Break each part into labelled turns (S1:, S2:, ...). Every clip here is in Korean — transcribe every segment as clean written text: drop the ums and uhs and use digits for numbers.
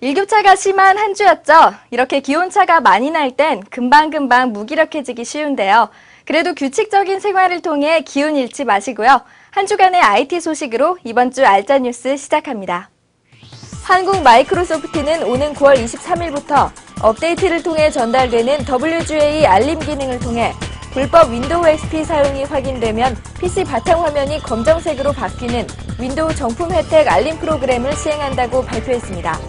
S1: 일교차가 심한 한 주였죠. 이렇게 기온차가 많이 날 땐 금방금방 무기력해지기 쉬운데요. 그래도 규칙적인 생활을 통해 기운 잃지 마시고요. 한 주간의 IT 소식으로 이번 주 알짜 뉴스 시작합니다. 한국 마이크로소프트는 오는 9월 23일부터 업데이트를 통해 전달되는 WGA 알림 기능을 통해 불법 윈도우 XP 사용이 확인되면 PC 바탕화면이 검정색으로 바뀌는 윈도우 정품 혜택 알림 프로그램을 시행한다고 발표했습니다.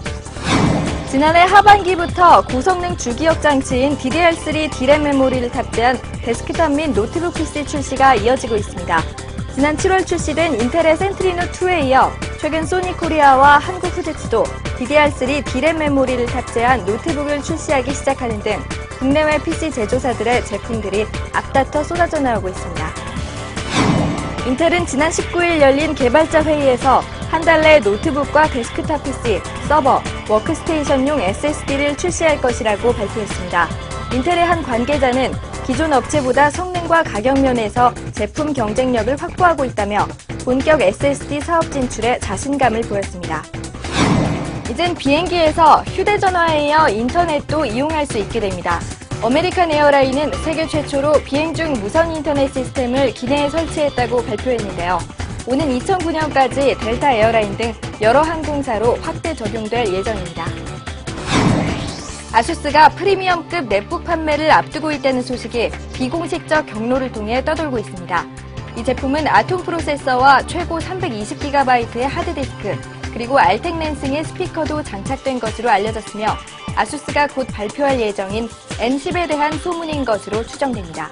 S1: 지난해 하반기부터 고성능 주기억 장치인 DDR3 D램 메모리를 탑재한 데스크탑 및 노트북 PC 출시가 이어지고 있습니다. 지난 7월 출시된 인텔의 센트리노 2에 이어 최근 소니코리아와 한국후직스도 DDR3 D램 메모리를 탑재한 노트북을 출시하기 시작하는 등 국내외 PC 제조사들의 제품들이 앞다퉈 쏟아져 나오고 있습니다. 인텔은 지난 19일 열린 개발자 회의에서 한 달 내 노트북과 데스크탑 PC, 서버, 워크스테이션용 SSD를 출시할 것이라고 발표했습니다. 인텔의 한 관계자는 기존 업체보다 성능과 가격 면에서 제품 경쟁력을 확보하고 있다며 본격 SSD 사업 진출에 자신감을 보였습니다. 이젠 비행기에서 휴대전화에 이어 인터넷도 이용할 수 있게 됩니다. 아메리칸 에어라인은 세계 최초로 비행 중 무선 인터넷 시스템을 기내에 설치했다고 발표했는데요. 오는 2009년까지 델타 에어라인 등 여러 항공사로 확대 적용될 예정입니다. 아수스가 프리미엄급 넷북 판매를 앞두고 있다는 소식이 비공식적 경로를 통해 떠돌고 있습니다. 이 제품은 아톰 프로세서와 최고 320GB의 하드디스크, 그리고 알텍 랜싱의 스피커도 장착된 것으로 알려졌으며 아수스가 곧 발표할 예정인 N10에 대한 소문인 것으로 추정됩니다.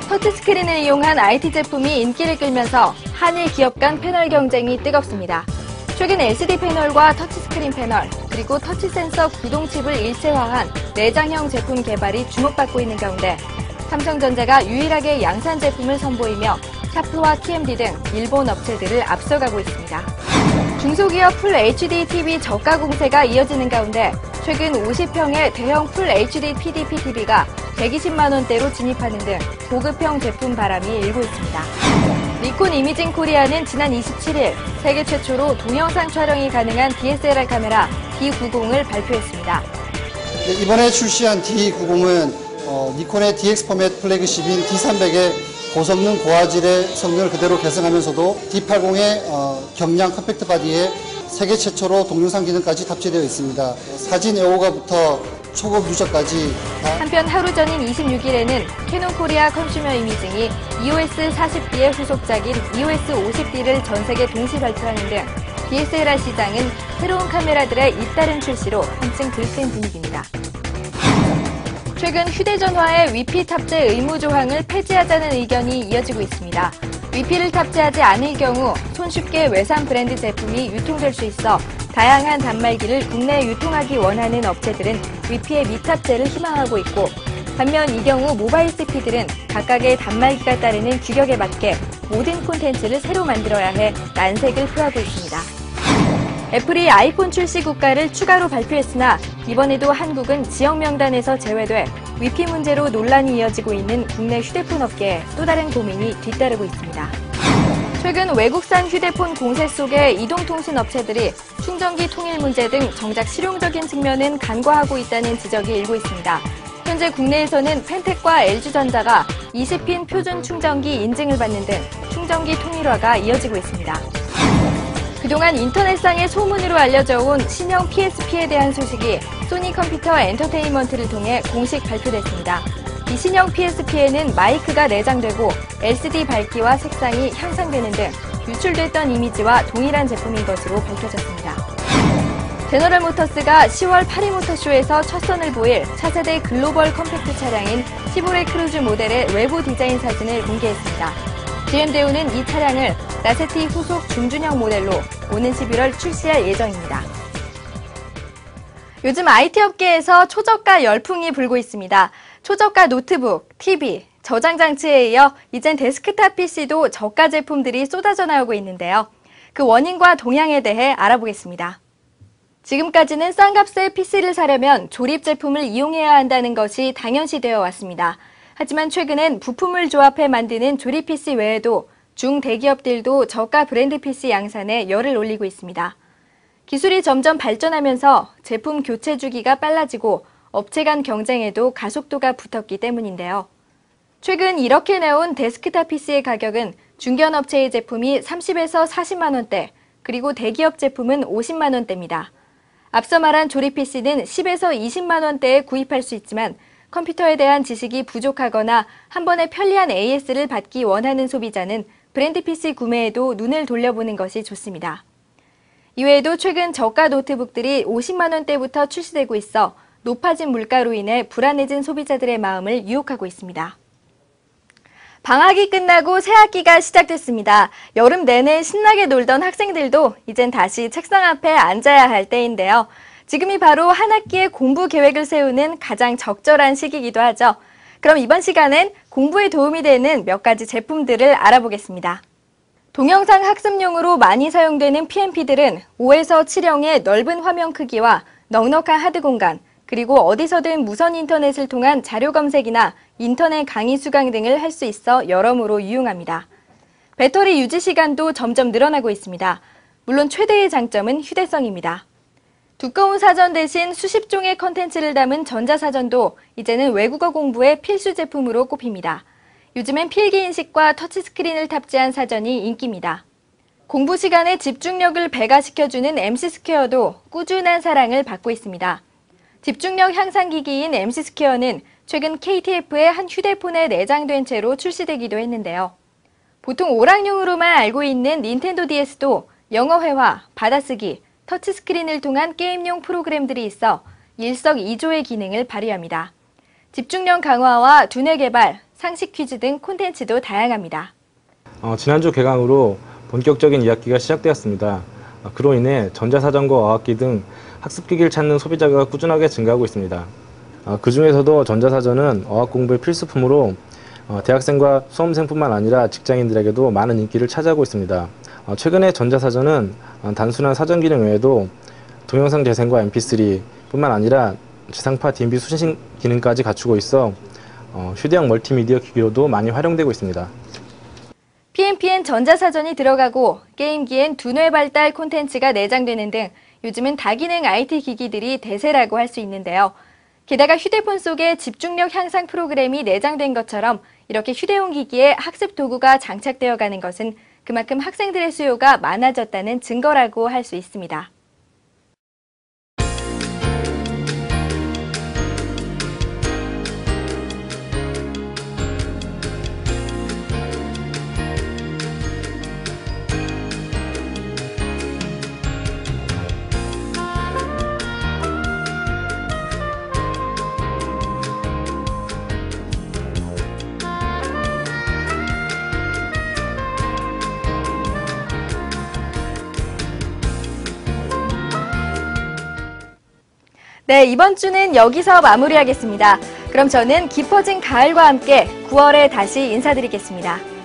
S1: 터치스크린을 이용한 IT 제품이 인기를 끌면서 한일 기업 간 패널 경쟁이 뜨겁습니다. 최근 LCD 패널과 터치스크린 패널, 그리고 터치 센서 구동 칩을 일체화한 내장형 제품 개발이 주목받고 있는 가운데 삼성전자가 유일하게 양산 제품을 선보이며 샤프와 TMD 등 일본 업체들을 앞서가고 있습니다. 중소기업 풀 HD TV 저가 공세가 이어지는 가운데 최근 50평의 대형 풀 HD PDP TV가 120만 원대로 진입하는 등 고급형 제품 바람이 일고 있습니다. 니콘 이미징 코리아는 지난 27일 세계 최초로 동영상 촬영이 가능한 DSLR 카메라 D90을 발표했습니다.
S2: 이번에 출시한 D90은 니콘의 DX 포맷 플래그십인 D300의 고성능 고화질의 성능을 그대로 계승하면서도 D80의 경량 컴팩트 바디에 세계 최초로 동영상 기능까지 탑재되어 있습니다. 사진 애호가부터 초급 유저까지
S1: 한편 하루 전인 26일에는 캐논 코리아 컨슈머 이미징이 EOS 40D의 후속작인 EOS 50D를 전 세계 동시 발표하는 등 DSLR 시장은 새로운 카메라들의 잇따른 출시로 한층 들뜬 분위기입니다. 최근 휴대전화에 위피 탑재 의무 조항을 폐지하자는 의견이 이어지고 있습니다. 위피를 탑재하지 않을 경우 손쉽게 외산 브랜드 제품이 유통될 수 있어 다양한 단말기를 국내에 유통하기 원하는 업체들은 위피의 미탑재를 희망하고 있고, 반면 이 경우 모바일 CP들은 각각의 단말기가 따르는 규격에 맞게 모든 콘텐츠를 새로 만들어야 해 난색을 표하고 있습니다. 애플이 아이폰 출시 국가를 추가로 발표했으나 이번에도 한국은 지역 명단에서 제외돼 위피 문제로 논란이 이어지고 있는 국내 휴대폰 업계에 또 다른 고민이 뒤따르고 있습니다. 최근 외국산 휴대폰 공세 속에 이동통신 업체들이 충전기 통일 문제 등 정작 실용적인 측면은 간과하고 있다는 지적이 일고 있습니다. 현재 국내에서는 펜텍과 LG전자가 20핀 표준 충전기 인증을 받는 등 충전기 통일화가 이어지고 있습니다. 그동안 인터넷상의 소문으로 알려져 온 신형 PSP에 대한 소식이 소니 컴퓨터 엔터테인먼트를 통해 공식 발표됐습니다. 이 신형 PSP에는 마이크가 내장되고 LCD 밝기와 색상이 향상되는 등 유출됐던 이미지와 동일한 제품인 것으로 밝혀졌습니다. 제너럴 모터스가 10월 파리 모터쇼에서 첫 선을 보일 차세대 글로벌 컴팩트 차량인 시보레 크루즈 모델의 외부 디자인 사진을 공개했습니다. GM 대우는 이 차량을 라세티 후속 중준형 모델로 오는 11월 출시할 예정입니다. 요즘 IT 업계에서 초저가 열풍이 불고 있습니다. 초저가 노트북, TV, 저장 장치에 이어 이젠 데스크탑 PC도 저가 제품들이 쏟아져 나오고 있는데요. 그 원인과 동향에 대해 알아보겠습니다. 지금까지는 싼 값에 PC를 사려면 조립 제품을 이용해야 한다는 것이 당연시되어 왔습니다. 하지만 최근엔 부품을 조합해 만드는 조립 PC 외에도 중대기업들도 저가 브랜드 PC 양산에 열을 올리고 있습니다. 기술이 점점 발전하면서 제품 교체 주기가 빨라지고 업체 간 경쟁에도 가속도가 붙었기 때문인데요. 최근 이렇게 나온 데스크탑 PC의 가격은 중견 업체의 제품이 30에서 40만 원대, 그리고 대기업 제품은 50만 원대입니다. 앞서 말한 조립 PC는 10에서 20만 원대에 구입할 수 있지만 컴퓨터에 대한 지식이 부족하거나 한 번에 편리한 AS를 받기 원하는 소비자는 브랜드 PC 구매에도 눈을 돌려보는 것이 좋습니다. 이외에도 최근 저가 노트북들이 50만 원대부터 출시되고 있어 높아진 물가로 인해 불안해진 소비자들의 마음을 유혹하고 있습니다. 방학이 끝나고 새학기가 시작됐습니다. 여름 내내 신나게 놀던 학생들도 이젠 다시 책상 앞에 앉아야 할 때인데요. 지금이 바로 한 학기의 공부 계획을 세우는 가장 적절한 시기이기도 하죠. 그럼 이번 시간엔 공부에 도움이 되는 몇 가지 제품들을 알아보겠습니다. 동영상 학습용으로 많이 사용되는 PMP들은 5에서 7형의 넓은 화면 크기와 넉넉한 하드 공간, 그리고 어디서든 무선 인터넷을 통한 자료 검색이나 인터넷 강의 수강 등을 할 수 있어 여러모로 유용합니다. 배터리 유지 시간도 점점 늘어나고 있습니다. 물론 최대의 장점은 휴대성입니다. 두꺼운 사전 대신 수십 종의 컨텐츠를 담은 전자사전도 이제는 외국어 공부의 필수 제품으로 꼽힙니다. 요즘엔 필기인식과 터치스크린을 탑재한 사전이 인기입니다. 공부 시간에 집중력을 배가시켜주는 MC 스퀘어도 꾸준한 사랑을 받고 있습니다. 집중력 향상 기기인 MC 스퀘어는 최근 KTF의 한 휴대폰에 내장된 채로 출시되기도 했는데요. 보통 오락용으로만 알고 있는 닌텐도 DS도 영어회화, 받아쓰기, 터치스크린을 통한 게임용 프로그램들이 있어 일석이조의 기능을 발휘합니다. 집중력 강화와 두뇌 개발, 상식 퀴즈 등 콘텐츠도 다양합니다.
S3: 지난주 개강으로 본격적인 2학기가 시작되었습니다. 그로 인해 전자사전과 어학기 등 학습기기를 찾는 소비자가 꾸준하게 증가하고 있습니다. 그 중에서도 전자사전은 어학 공부의 필수품으로 대학생과 수험생뿐만 아니라 직장인들에게도 많은 인기를 차지하고 있습니다. 최근에 전자사전은 단순한 사전 기능 외에도 동영상 재생과 mp3 뿐만 아니라 지상파 DMB 수신 기능까지 갖추고 있어 휴대용 멀티미디어 기기로도 많이 활용되고 있습니다.
S1: PMP엔 전자사전이 들어가고 게임기엔 두뇌 발달 콘텐츠가 내장되는 등 요즘은 다기능 IT 기기들이 대세라고 할 수 있는데요. 게다가 휴대폰 속에 집중력 향상 프로그램이 내장된 것처럼 이렇게 휴대용 기기에 학습 도구가 장착되어 가는 것은 그만큼 학생들의 수요가 많아졌다는 증거라고 할 수 있습니다. 네, 이번 주는 여기서 마무리하겠습니다. 그럼 저는 깊어진 가을과 함께 9월에 다시 인사드리겠습니다.